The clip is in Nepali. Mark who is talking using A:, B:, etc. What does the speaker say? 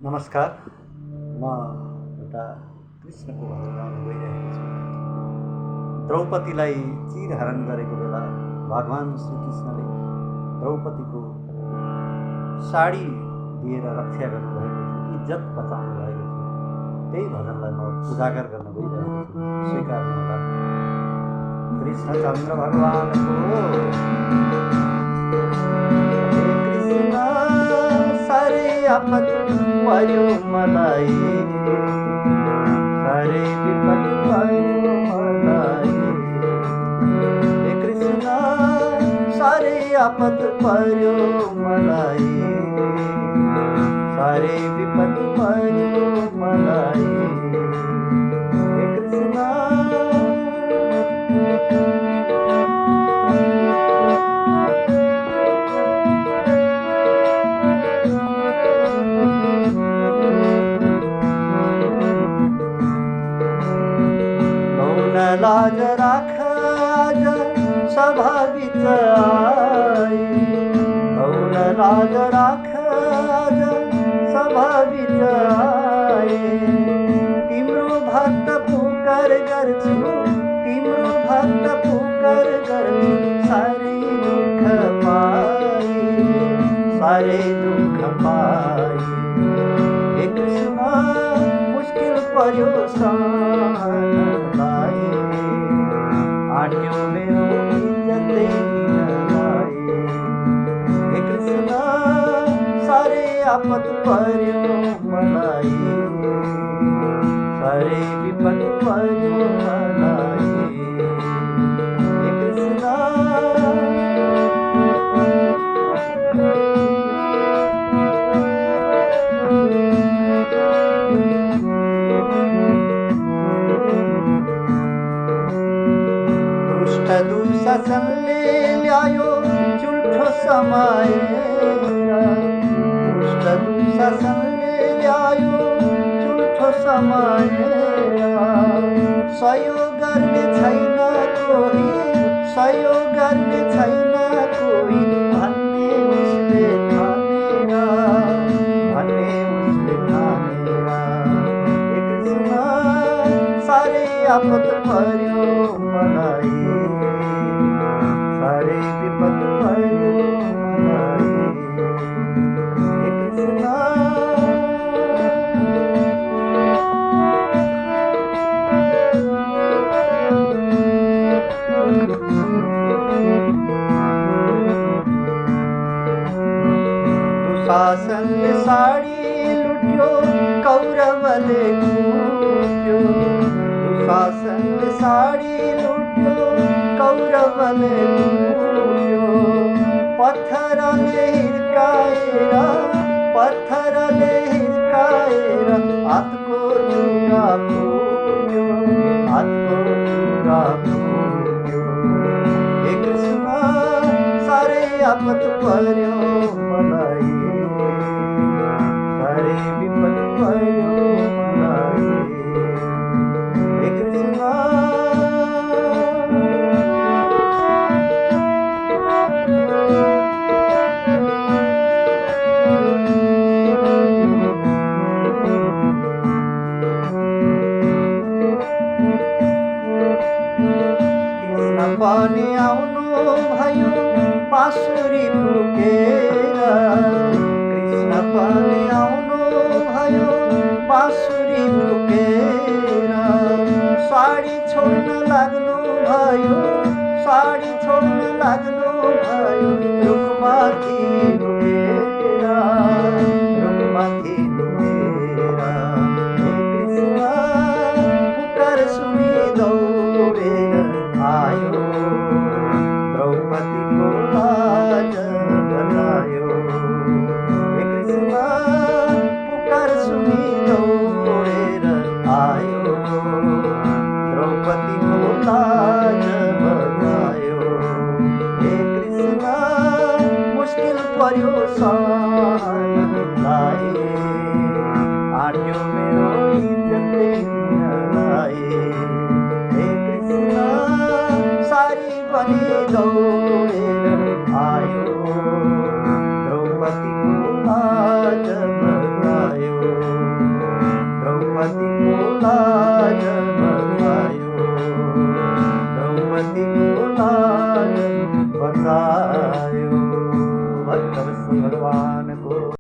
A: नमस्कार। म एउटा कृष्णको भजन गाउन गइरहेको छु। द्रौपदीलाई चिरहरण गरेको बेला भगवान् श्रीकृष्णले द्रौपदीको साडी दिएर रक्षा गर्नुभएको थियो, इज्जत बचाउनु भएको थियो। त्यही भजनलाई म उजागर गर्न गइरहेको छु, स्वीकार्नुहोला। कृष्णचन्द्र भगवानको सारे आपत पर्यो मलाई, सारे विपद पर्यो मलाई। हे कृष्ण सारे आपत पर्यो मलाई, सारे विपद पर्यो मलाई। हे कृष्ण लाज राख आज सभाबिच आई, मौन लाज राख आज सभाबिच आई। तिम्रो भक्त पुकार गर्छु, तिम्रो भक्त पुकार गर्छु, सारे दुःख पाई, सारे दुःख पाई। हे कृष्ण मुस्किल पर्यो सहनलाई, आट्यो मेरो इज्जतै दिनलाई। हे कृष्ण सारे आपत पर्यो मलाई, सारे विपद पर्यो मलाई। हे कृष्ण दुशासनले ल्यायो झुठो समय, दुष्ट दुशासनले ल्यायो झुठो समय। सहयोग गर्ने छैन कोही, सहयोग गर्ने छैन कोही, भन्ने उसले ठानेर, भन्ने उसले ठानेर। हे कृष्ण सारे आपत पर्यो मलाई, सारे विपद पर्यो मलाई। हे कृष्ण दुशासनले साडी लुट्यो, कौरवले कुट्यो। दुशासनले साडी लुट्यो, कौरवले कुट्यो। पत्थरले हिर्काएर, पत्थरले हिर्काएर हातको चुरा फुट्यो, हातको चुरा फुट्यो। हे कृष्ण सारे आपत पर्यो मलाई, सारे विपद पर्यो मलाई। हे कृष्ण पनि आउनु भयो बाँसुरी फुकेर, कृष्ण पनि आउनु भयो बाँसुरी फुकेर। साडी छोड्न लाग्नु भयो, साडी छोड्न लाग्नु भयो, रुखमाथि लुकेर, रुखमाथि लुकेर। हे कृष्ण पुकार सुनि दौडेर आयो, द्रौपदीको लाज बचायो। हे कृष्ण पुकार सुनि दौडेर आयो, द्रौपदीको लाज बचायो। हे कृष्ण मुस्किल पर्यो सहनलाई, आट्यो मेरो इज्जतै दिनलाई। हे कृष्ण सारी पनि दौडेर आयो, द्रौपदीको लाज बचायो। पाए